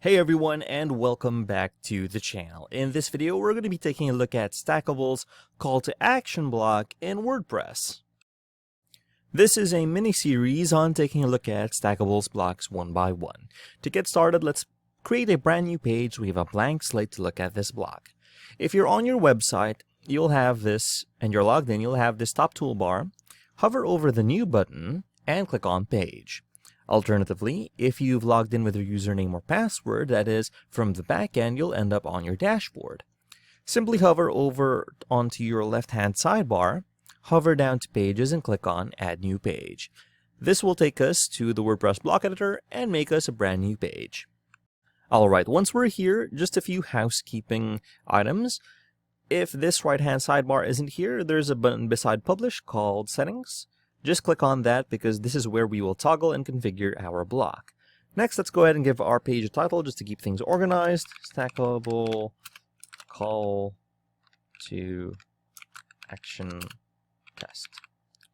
Hey everyone, and welcome back to the channel. In this video, we're going to be taking a look at Stackable's call to action block in WordPress. This is a mini-series on taking a look at Stackable's blocks one by one. To get started, let's create a brand new page. We have a blank slate to look at this block. If you're on your website, you'll have this, and you're logged in, you'll have this top toolbar. Hover over the new button and click on page. Alternatively, if you've logged in with your username or password, that is, from the back end, you'll end up on your dashboard. Simply hover over onto your left-hand sidebar, hover down to Pages, and click on Add New Page. This will take us to the WordPress block editor and make us a brand new page. Alright, once we're here, just a few housekeeping items. If this right-hand sidebar isn't here, there's a button beside Publish called Settings. Just click on that because this is where we will toggle and configure our block. Next, let's go ahead and give our page a title just to keep things organized. Stackable call to action test.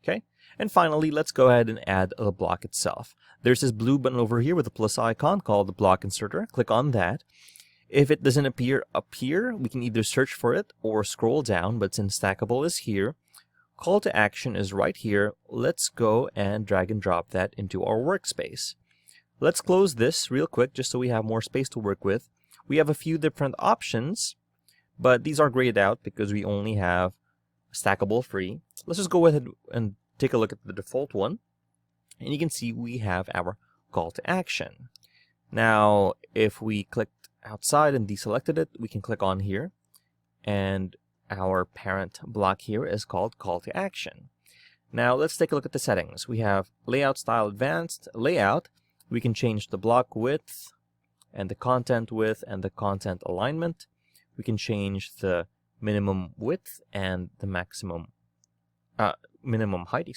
Okay. And finally, let's go ahead and add the block itself. There's this blue button over here with a plus icon called the block inserter. Click on that. If it doesn't appear up here, we can either search for it or scroll down, but since Stackable is here, call to action is right here. Let's go and drag and drop that into our workspace. Let's close this real quick just so we have more space to work with. We have a few different options, but these are grayed out because we only have Stackable free. Let's just go ahead and take a look at the default one. And you can see we have our call to action. Now, if we clicked outside and deselected it, we can click on here, and our parent block here is called call to action. Now let's take a look at the settings. We have layout style advanced, layout. We can change the block width and the content width and the content alignment. We can change the minimum width and the minimum height,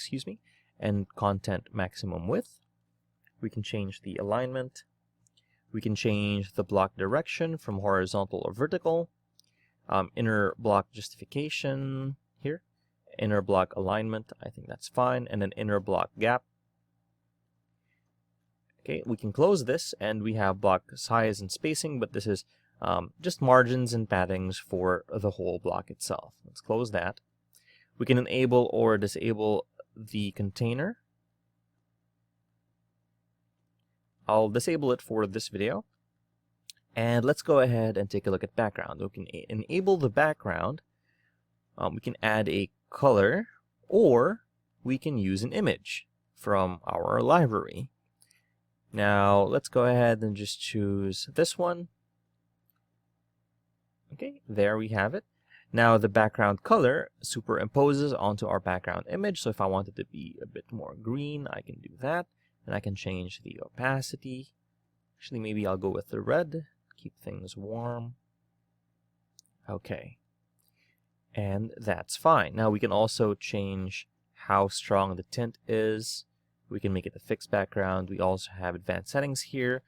and content maximum width. We can change the alignment. We can change the block direction from horizontal or vertical. Inner block justification here, inner block alignment, I think that's fine, and an inner block gap. Okay, we can close this, and we have block size and spacing, but this is just margins and paddings for the whole block itself. Let's close that. We can enable or disable the container. I'll disable it for this video. And let's go ahead and take a look at background. We can enable the background. We can add a color, or we can use an image from our library. Now, let's go ahead and just choose this one. Okay, there we have it. Now, the background color superimposes onto our background image. So if I want it to be a bit more green, I can do that. And I can change the opacity. Actually, maybe I'll go with the red. Keep things warm. Okay. And that's fine. Now we can also change how strong the tint is. We can make it a fixed background. We also have advanced settings here.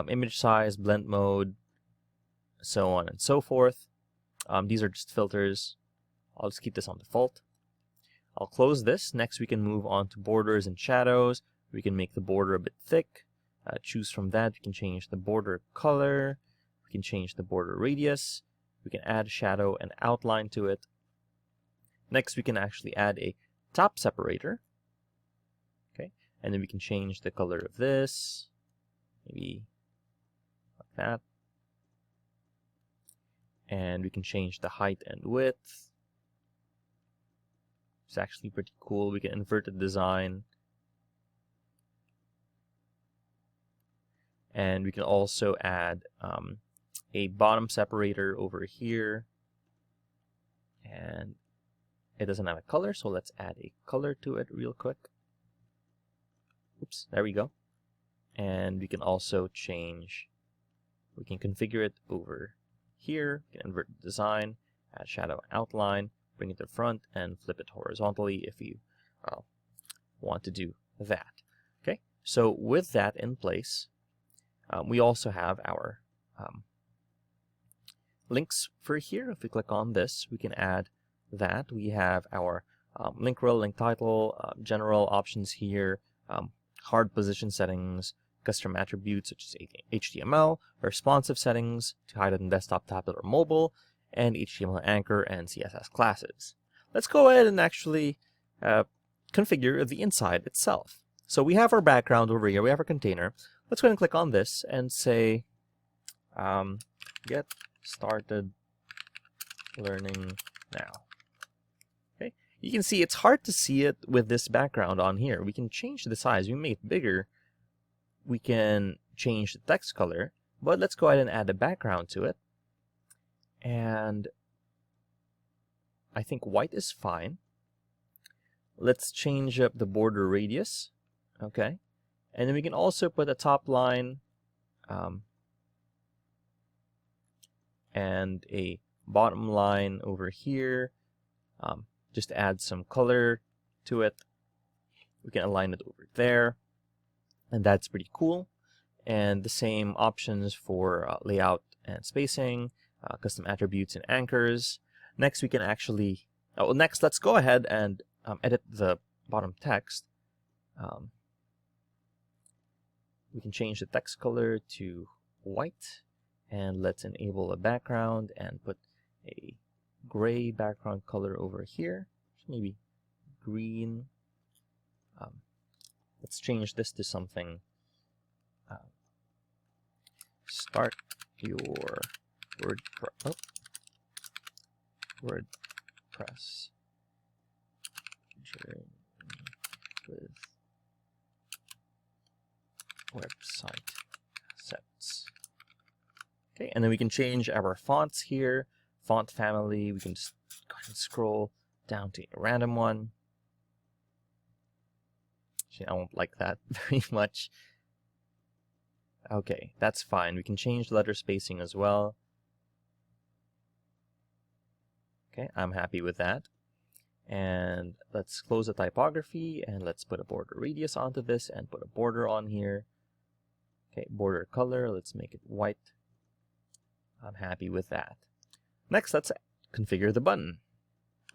Image size, blend mode, so on and so forth. These are just filters. I'll just keep this on default. I'll close this. Next we can move on to borders and shadows. We can make the border a bit thick. Choose from that. We can change the border color. We can change the border radius. We can add shadow and outline to it. Next, we can actually add a top separator. Okay, and then we can change the color of this, maybe like that. And we can change the height and width. It's actually pretty cool. We can invert the design. And we can also add a bottom separator over here, and it doesn't have a color, so let's add a color to it real quick. Oops, there we go. And we can also change, we can configure it over here. We can invert the design, add shadow outline, bring it to the front, and flip it horizontally if you want to do that. Okay, so with that in place, we also have our links for here. If we click on this, we can add that. We have our link rel, link title, general options here, hard position settings, custom attributes such as HTML, responsive settings to hide on desktop, tablet, or mobile, and HTML anchor and CSS classes. Let's go ahead and actually configure the inside itself. So we have our background over here, we have our container. Let's go ahead and click on this and say, get started learning now. Okay, you can see it's hard to see it with this background on here. We can change the size, we can make it bigger. We can change the text color, but let's go ahead and add a background to it. And I think white is fine. Let's change up the border radius. Okay, and then we can also put a top line and a bottom line over here. Just add some color to it. We can align it over there, and that's pretty cool. And the same options for layout and spacing, custom attributes and anchors. Next, we can actually, next let's go ahead and edit the bottom text. We can change the text color to white, and let's enable a background and put a gray background color over here, maybe green. Let's change this to something. Start your WordPress journey with website assets. Okay, and then we can change our fonts here, font family. We can just go ahead and scroll down to a random one. Actually, I won't like that very much. Okay, that's fine. We can change letter spacing as well. Okay, I'm happy with that. And let's close the typography, and let's put a border radius onto this and put a border on here. Okay, border color, let's make it white. I'm happy with that. Next, let's configure the button.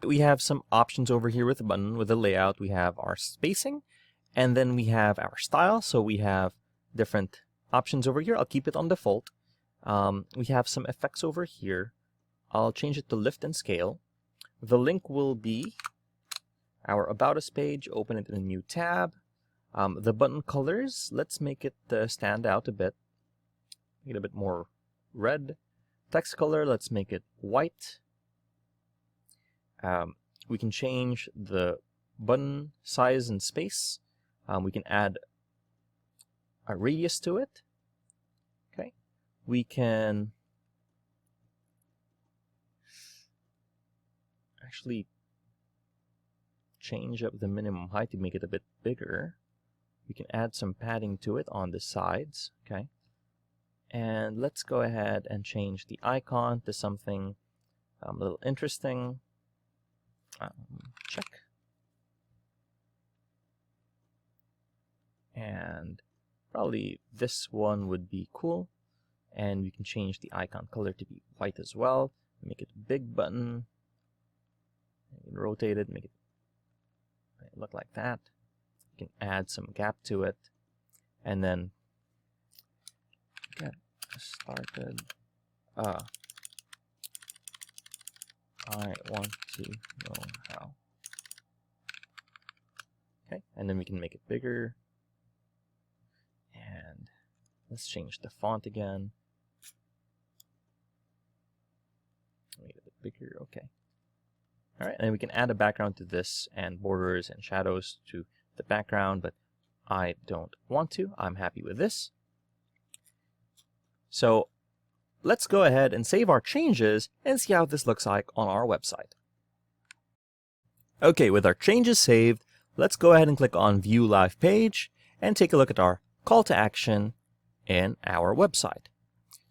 We have some options over here with the button. With the layout, we have our spacing, and then we have our style. So we have different options over here. I'll keep it on default. We have some effects over here. I'll change it to lift and scale. The link will be our About Us page. Open it in a new tab. The button colors, let's make it stand out a bit. Make it a bit more red. Text color, let's make it white. We can change the button size and space. We can add a radius to it. Okay, we can actually change up the minimum height to make it a bit bigger. We can add some padding to it on the sides. Okay, and let's go ahead and change the icon to something a little interesting. Check. And probably this one would be cool. And we can change the icon color to be white as well. Make it a big button. Rotate it, make it look like that. You can add some gap to it. And then get started. I want to know how. Okay, and then we can make it bigger. And let's change the font again. Make it a bit bigger, okay. Alright, and then we can add a background to this and borders and shadows to the background, but I don't want to. I'm happy with this. So let's go ahead and save our changes and see how this looks like on our website. Okay, with our changes saved, let's go ahead and click on View Live Page and take a look at our call to action in our website.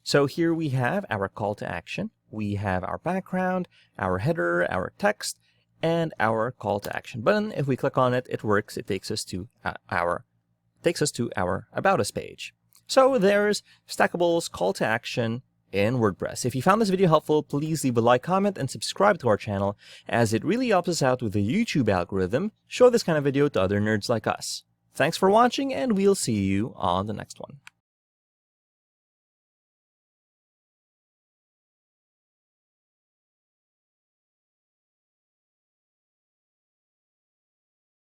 So here we have our call to action. We have our background, our header, our text, and our call to action button. If we click on it, it works. It takes us to our About Us page. So there's Stackable's call to action in WordPress. If you found this video helpful, please leave a like, comment, and subscribe to our channel, as it really helps us out with the YouTube algorithm. Show this kind of video to other nerds like us. Thanks for watching, and we'll see you on the next one.